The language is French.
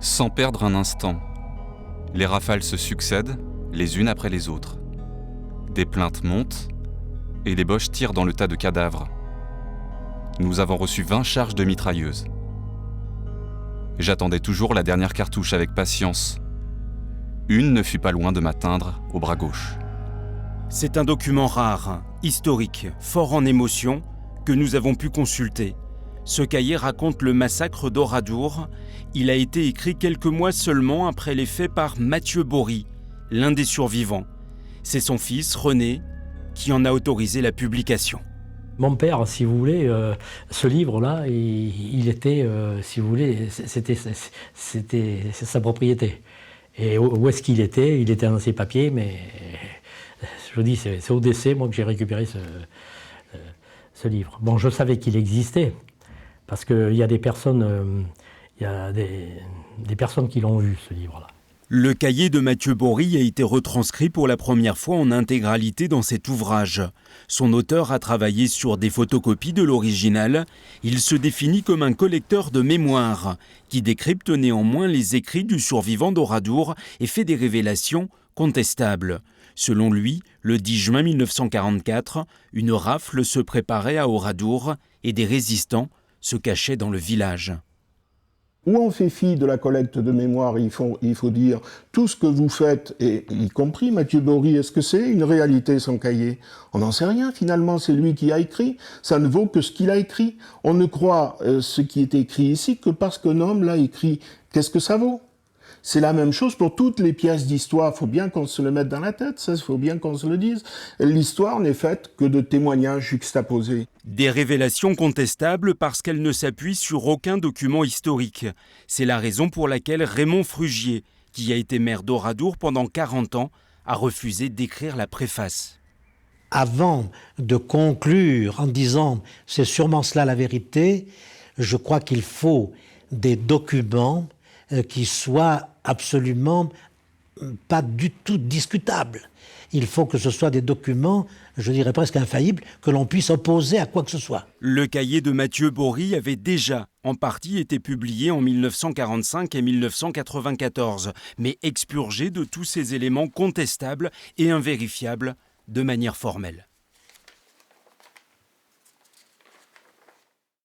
Sans perdre un instant, les rafales se succèdent, les unes après les autres. Des plaintes montent, et les Boches tirent dans le tas de cadavres. Nous avons reçu 20 charges de mitrailleuses. J'attendais toujours la dernière cartouche avec patience. Une ne fut pas loin de m'atteindre au bras gauche. C'est un document rare, historique, fort en émotion, que nous avons pu consulter. Ce cahier raconte le massacre d'Oradour. Il a été écrit quelques mois seulement après les faits par Mathieu Bory, l'un des survivants. C'est son fils, René, qui en a autorisé la publication. Mon père, si vous voulez, ce livre-là, il était, si vous voulez, c'était sa propriété. Et où est-ce qu'il était? Il était dans ses papiers, mais je vous dis, c'est au décès, moi, que j'ai récupéré ce livre. Bon, je savais qu'il existait, parce qu'il y a des personnes, des personnes qui l'ont vu, ce livre-là. Le cahier de Mathieu Bory a été retranscrit pour la première fois en intégralité dans cet ouvrage. Son auteur a travaillé sur des photocopies de l'original. Il se définit comme un collecteur de mémoire qui décrypte néanmoins les écrits du survivant d'Oradour et fait des révélations contestables. Selon lui, le 10 juin 1944, une rafle se préparait à Oradour et des résistants se cachaient dans le village. Où on fait fi de la collecte de mémoire, il faut dire tout ce que vous faites, et y compris Mathieu Bory, est-ce que c'est une réalité son cahier? On n'en sait rien finalement, c'est lui qui a écrit, ça ne vaut que ce qu'il a écrit. On ne croit ce qui est écrit ici que parce qu'un homme l'a écrit. Qu'est-ce que ça vaut? C'est la même chose pour toutes les pièces d'histoire, il faut bien qu'on se le mette dans la tête, ça, il faut bien qu'on se le dise. L'histoire n'est faite que de témoignages juxtaposés. Des révélations contestables parce qu'elles ne s'appuient sur aucun document historique. C'est la raison pour laquelle Raymond Frugier, qui a été maire d'Oradour pendant 40 ans, a refusé d'écrire la préface. Avant de conclure en disant « c'est sûrement cela la vérité », je crois qu'il faut des documents qui soient absolument pas du tout discutables. Il faut que ce soit des documents, je dirais presque infaillibles, que l'on puisse opposer à quoi que ce soit. Le cahier de Mathieu Bory avait déjà en partie été publié en 1945 et 1994, mais expurgé de tous ces éléments contestables et invérifiables de manière formelle.